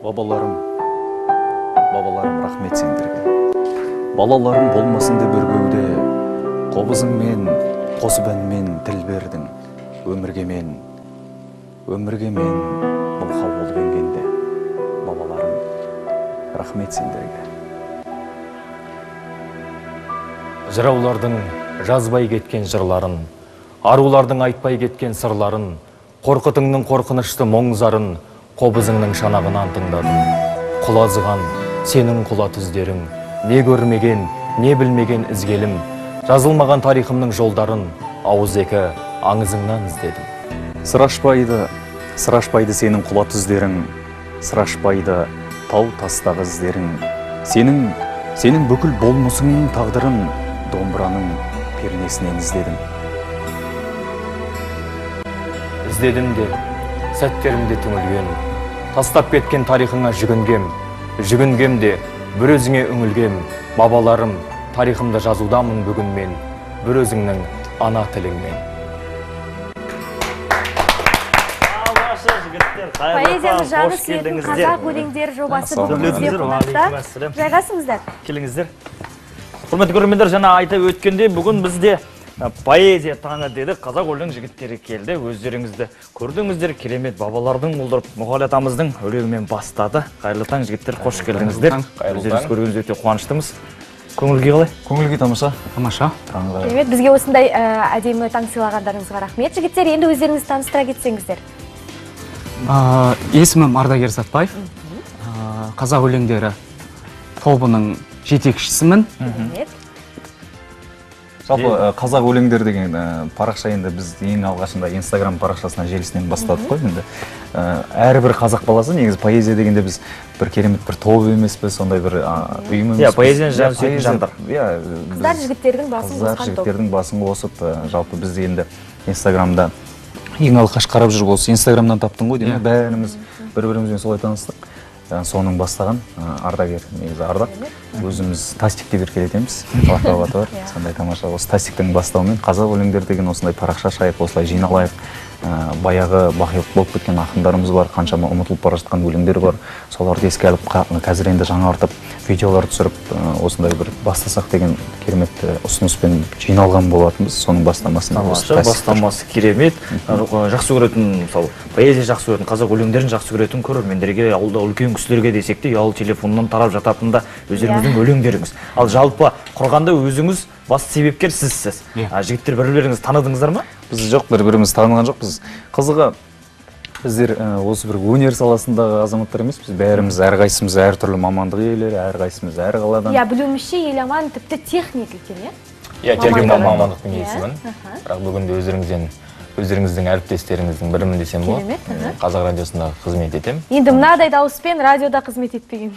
Бабаларым рахмет сендерге. Балаларым болмасын деп өргеуде, қобызыңмен, қосып әнмен тіл бердің. Өмірге мен бұлқау болып енгенде. Бабаларым рахмет сендерге. Жыраулардың жазбай кеткен жырларын, арулардың айтпай кеткен сырларын, қорқытыңның қорқынышты мұң-зарын, қобызыңның шанағынан тыңдадым. Құлазыған сенің құла түздерің, не көрмеген, не білмеген ізгелім, жазылмаған тарихымның жолдарын ауызекі аңызыңнан іздедім. Сырашпайды сенің құла түздерің, сырашпайды тау тастағы іздерің, сенің бүкіл болмысыңның тағдырын домбыраның пернесінен іздедім. Іздедім де, сәттерімде түңілген, тастап кеткен тарихыңа жүгінгем де, бір өзіңе үңілгем. Бабаларым, тарихымды жазудамын бүгін мен, бір өзіңнің ана тіліңмен. Поэзияның жаны сүйетін қазақ өлеңдері жобасы бүгінде қонақта. Жайғасыңыздар. Келіңіздер. Құрметті көрермендер, жаңа айтып өткенде бүгін бізде поэзия таңы деді, қазақ өлең жігіттері келді. Өздеріңізді көрдіңіздер, керемет бабалардың болдырып, Мұғали атамыздың өлеңімен бастады. Қайырлы таң жігіттер, қош келдіңіздер. Өздеріңіз көргеніңіз өте қуаныштымыз. Көңіл-күй қалай? Көңіл-күй тамаша. Керемет, бізге осындай әдемі таң сыйлағандарыңызға рахмет. Жігіттер, енді өздеріңізді таныстыра кетсеңіздер. Есімім Ардагер Сатпаев. Қазақ өлеңдері тобының жетекшісімін. Жалпы қазақ өлеңдер деген парақша енді біз ең алғашында Инстаграм парақшасына желісінен бастадық қой енді. Әрбір қазақ баласы негізі поэзия дегенде біз бір керемет бір топ емес пе, сондай бір ұйым емес. Поэзияны жаны сүйетін жандар. Қыздар жігіттердің басын қосып, жалпы біз енді Инстаграмда ең алғаш қарап жүріп осы Инстаграмнан таптың ғой деймін. Бәріміз бір-бірімізбен солай таныстық. Соның бастаған Ардагер, негізі Ардақ. Өзіміз Тастик деп еркелетеміз. Лақабаты бар. Сондай тамаша. Осы Тастиктің бастауымен қазақ өлеңдері деген осындай парақша шайып, осылай жиналайық. Баяғы бақилық болып кеткен ақындарымыз бар, қаншама ұмытылып бара жатқан өлеңдер бар. Соларды еске алып, қазір енді жаңартып, видеолар түсіріп, осындай бір бастасақ деген керемет ұсыныспен жиналған болатынбыз. Соның бастамасында. Бастамасы керемет. Жақсы көретін, мысалы, поэзия жақсы көретін, қазақ өлеңдерін жақсы көретін көрермендерге, ауылда үлкен кісілерге десек те, ұялы телефоннан тарап жататында өздеріңіздің өлеңдеріңіз. Ал жалпы құрғанда өзіңіз басты себепкер сізсіз. Жігіттер бір-біріңізді таныдыңыздар ма? Біз жоқ, бір-біріміз таныған жоқпыз. Қызығы, біздер осы бір өнер саласындағы азаматтар емес, біз бәріміз әрқайсымыз әртүрлі мамандық иелері, әрқайсымыз әр қаладан. Білуімізше еламан тіпті техник екен, Тергеу мамандықтың иесімін. Бірақ бүгінде өздеріңіздің әріптестеріңіздің бірімін десем болады. Қазақ радиосында қызмет етем. Енді мынадай дауыспен радиода қызмет етпеген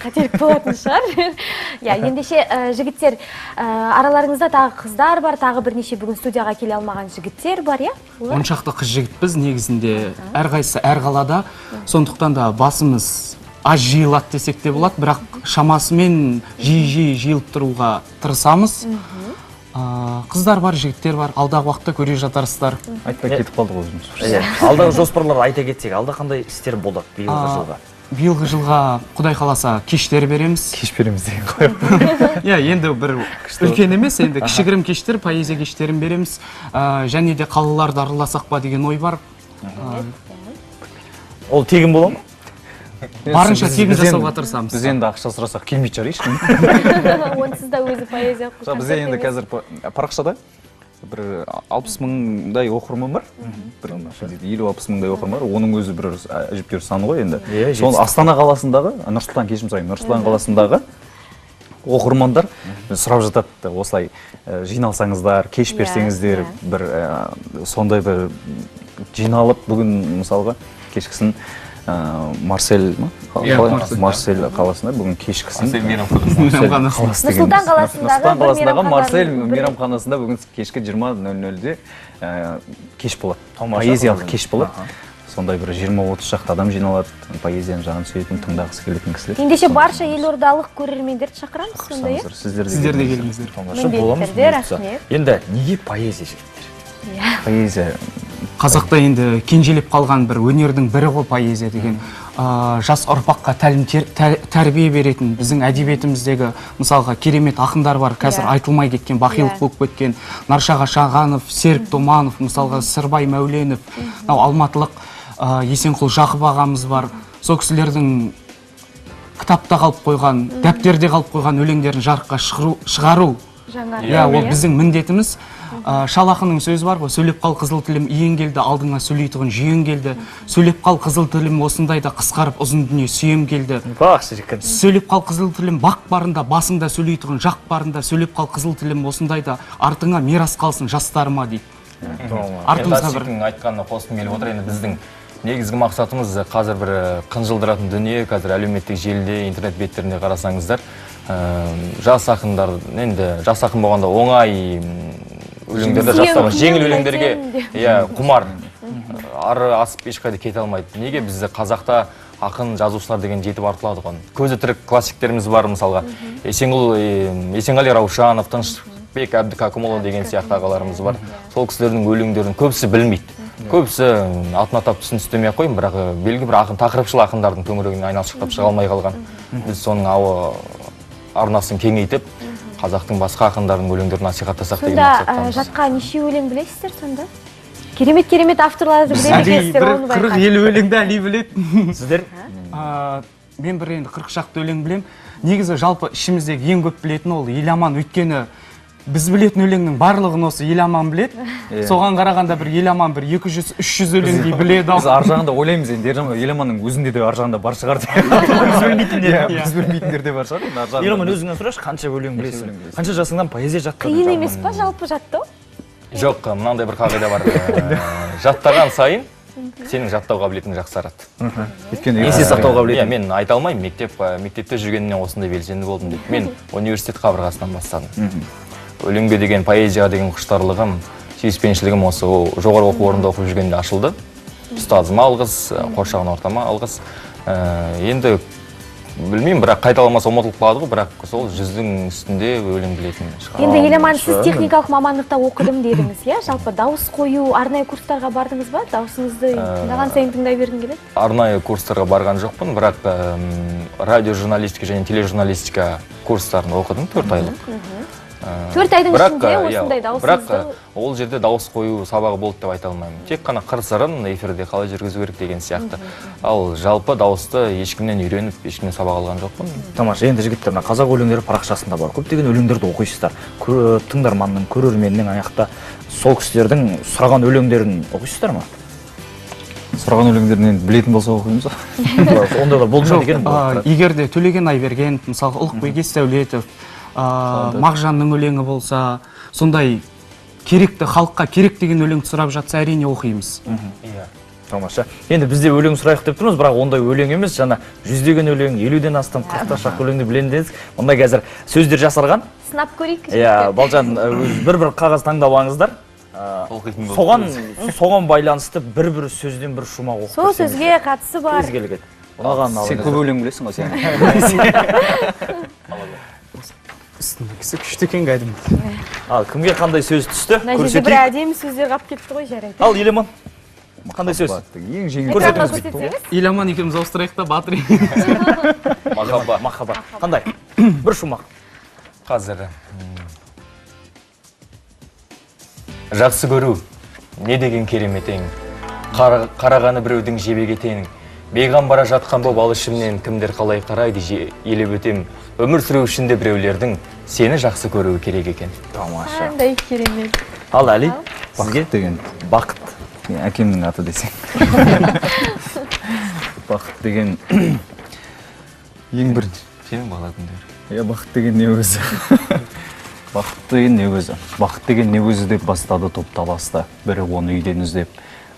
қателік болатын шығар. Ендеше жігіттер, араларыңызда тағы қыздар бар, тағы бірнеше бүгін студияға келе алмаған жігіттер бар, Оншақты қыз жігітпіз, негізінде әрқайсысы әр қалада, сондықтан да басымыз аз жиылады десек те болады, бірақ шамасымен жиі жиылып тұруға тырысамыз. Қыздар бар, жігіттер бар, алдағы уақытта көре жатарсыздар. Айтпай кетіп қалдық өзіміз. Алдағы жоспарлар айта кетсек, алда қандай істер болады биылғы жылға? Биылғы жылға Құдай қаласа кештер береміз. Кеш береміз деген қойып. Енді бір үлкен емес, енді кішігірім кештер, поэзия кештерін береміз. Және де қалаларды араласақ па деген ой бар. Ол тегін бола ма? Барынша тегін жасауға тырысамыз. Біз енді ақша сұрасақ келмейді шығар ешкім. Онсыз да өзі поэзия қосқан. Бізде енді қазір парақшада бір 60 мыңдай оқырман бар. 50-60 мыңдай оқырман бар. Оның өзі бір әжептәуір саны ғой енді. Сол Астана қаласындағы, Нұрсұлтан қаласындағы оқырмандар сұрап жатады, осылай жиналсаңыздар, кеш берсеңіздер, бір сондай бір жиналып бүгін мысалға кешкісін Марсель қаласында бүгін кешкісін Нұрсұлтан қаласындағы Марсель мейрамханасында бүгін кешкі 20:00-де кеш болады. Поэзиялық кеш болады. Сондай бір 20-30 шақты адам жиналады, поэзияны жағын сүйетін, тыңдағысы келетін кісілер. Ендеше барша елордалық көрермендерді шақырамыз сонда, Сіздер де келіңіздер. Енді неге поэзия жігіттер? Поэзия қазақта енді кенжелеп қалған бір өнердің бірі ғой поэзия деген. Жас ұрпаққа тәрбие беретін біздің әдебиетіміздегі мысалға керемет ақындар бар, қазір айтылмай кеткен, бақилық болып кеткен Наршаға Шағанов, Серік Томанов, мысалға Сырбай Мәуленов, алматылық Есенқұл Жақып ағамыз бар. Сол кісілердің кітапта қалып қойған, дәптерде қалып қойған өлеңдерін жарыққа шығару. Ол біздің міндетіміз. Шал ақынның сөзі бар ғой, сөйлеп қал қызыл тілім иен келді, алдыңа сөйлейтұғын жүйен келді. Сөйлеп қал қызыл тілім осындайда қысқарып ұзын дүние сүйем келді. Сөйлеп қал қызыл тілім бақ барында, басыңда сөйлейтұғын жақ барында. Сөйлеп қал қызыл тілім осындайда артыңа мирас қалсын жастарыма дейді. Артымызға бір айтқанына қосқым келіп отыр. Енді біздің негізгі мақсатымыз қазір бір қынжылдыратын дүние, қазір әлеуметтік желіде, интернет беттерінде қарасаңыздар, жас ақындар, енді жас ақын болғанда оңай өлеңдерді жастарға, жеңіл өлеңдерге құмар, ары асып ешқайда кете алмайды. Неге бізде қазақта ақын жазушылар деген жетіп артылады ғой. Көзі тірік классиктеріміз бар, мысалға Есенғали Раушанов, Тынышбек Әбдікәкімұлы деген сияқты ағаларымыз бар. Сол кісілердің өлеңдерін көбісі білмейді. Көбісі атын атап түсін түстемей ақ қойын, бірақ белгілі бір ақын, тақырыпшыл ақындардың төңірегіне айналшықтап шыға алмай қалған. Біз соның арнасын кеңейтіп, қазақтың басқа ақындардың өлеңдерін насихаттасақ деген мақсаттамыз. Сонда жатқа неше өлең білесіздер сонда? Керемет керемет авторларды біледі екенсіздер, оны байқадым. 40-50 өлеңді Әли біледі. Сіздер? Мен бір енді 40 шақты өлең білем. Негізі жалпы ішіміздегі ең көп білетін ол Еламан, өйткені біз білетін өлеңнің барлығын осы Еламан біледі. Соған қарағанда бір Еламан бір 200-300 өлеңдей біледі. Біз ар жағында ойлаймыз енді Еламанның өзінде де ар жағында бар шығар деп. Біз білмейтіндер де бар шығар. Еламан өзіңнен сұрашы, қанша өлең білесің? Қанша жасыңнан поэзия жаттадың? Қиын емес па жалпы жаттау? Жоқ, мынандай бір қағида бар. Жаттаған сайын сенің жаттау қабілетің жақсарады. Есте сақтау қабілеті. Мен айта алмаймын, мектепте жүргеннен осындай белсенді болдым деп. Мен университет қабырғасынан бастадым. Өлеңге деген, поэзияға деген құштарлығым, сүйіспеншілігім осы жоғары оқу орнында оқып жүргенде ашылды. Ұстазыма алғыс, қоршаған ортама алғыс. Енді білмеймін, бірақ қайталамаса ұмытылып қалады ғой, бірақ сол 100-дің үстінде өлең білетін шығар. Енді Еламан, сіз техникалық мамандықта оқыдым дедіңіз, иә? Жалпы дауыс қою, арнайы курстарға бардыңыз ба? Дауысыңызды тыңдаған сайын тыңдай бергің келеді? Арнайы курстарға барған жоқпын, бірақ радиожурналистика және тележурналистика курстарын оқыдым 4 айлық. 4 айдың ішінде осындай дауысыңызды... Бірақ ол жерде дауыс қою сабағы болды деп айта алмаймын. Тек қана қыр-сырын эфирде қалай жүргізу керек деген сияқты. Ал жалпы дауысты ешкімнен үйреніп, ешкімнен сабақ алған жоқпын. Тамаша, енді жігіттер, қазақ өлеңдері парақшасында бар. Көптеген өлеңдерді оқисыздар. Тыңдарманның, көрерменнің аяқта сол кісілердің сұраған өлеңдерін оқисыздар ма? Сұраған өлеңдерін білетін болса оқимыз ба? Онда да болмайды екен. Егер де Төлеген Айберген, мысалға Ұлықбек Есдәулетов, Мағжанның өлеңі болса, сондай керекті, халыққа керек деген өлең сұрап жатса, әрине оқимыз. Тамаша. Енді бізде өлең сұрайық деп тұрмыз, бірақ ондай өлең емес, жаңа 100-ден өлең, 50-ден астам 40-та шақты өлеңді білемін дедіңіз. Онда қазір сөздер жасарған. Сынап көрейік. Балжан, бір қағаз таңдап алыңыздар. Соған байланысты бір сөзден бір шумақ оқып. Сол сөзге қатысы бар. Сен көп өлең білесің ғой сен. Үстіндегісі күшті екен кәдімгі. Ал кімге қандай сөз түсті? Мына жерде бір әдемі сөздер қалып кетті ғой, жарайды. Ал Еламан, қандай сөз? Ең жеңіл. Көрсетіңіз. Еламан екеуміз ауыстырайық та батыр. Махаббат. Қандай? Бір шумақ. Қазір жақсы көру не деген кереметең, қарағаны біреудің жебеге тең. Бейғам бара жатқан боп ал ішімнен кімдер қалай қарайды елеп өтем. Өмір сүру ішінде біреулердің сені жақсы көруі керек екен. Тамаша. Қандай керемет. Ал Әли, Бақыт деген. Бақыт. Әкемнің аты десең. Бақыт деген ең бірінші. Сенің бала күндер. Бақыт деген не өзі? Бақыт деген не өзі? Бақыт деген не өзі деп бастады топ таласты. Бірі оны үйден іздеп,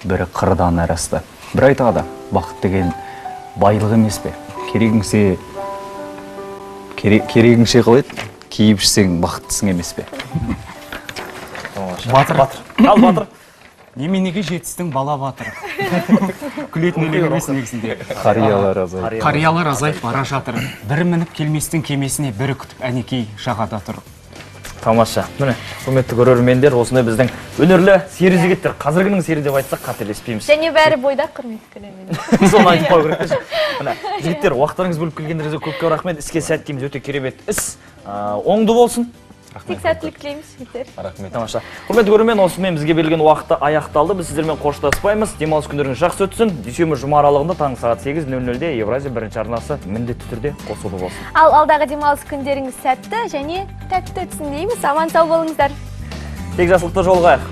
бірі қырдан әрасты. Бір айтады, бақыт деген байлық емес пе? Керегіңше қылайды, киіп ішсең бақыттысың емес пе? Батыр. Ал батыр. Неменеге жетістің бала батыр. Күлетін өлең емес негізінде. Қариялар азайып бара жатыр. Бірі мініп келместің кемесіне бірі күтіп әнекей жағада тұр. Тамаша. Міне, құрметті көрермендер, осындай біздің өнерлі сері жігіттер. Қазіргінің сері деп айтсақ қателеспейміз. Және бәрі бойдақ, құрметті көрермендер. Соны айтып қою керек. Міне, жігіттер, уақыттарыңыз бөліп келгендеріңізге көпке рахмет. Іске сәт дейміз, өте керемет іс. Оңды болсын. Тек сәттілік тілейміз, жігіттер. Рахмет. Тамаша. Құрметті көрермен, осымен бізге берілген уақытта аяқталды. Біз сіздермен қоштаспаймыз. Демалыс күндеріңіз жақсы өтсін. Дүйсенбі жұма аралығында таңғы сағат 8:00-де Евразия бірінші арнасы міндетті түрде қосулы болсын. Ал алдағы демалыс күндеріңіз сәтті және тәтті өтсін дейміз. Аман сау болыңыздар. Тек жақсылықта жолығайық.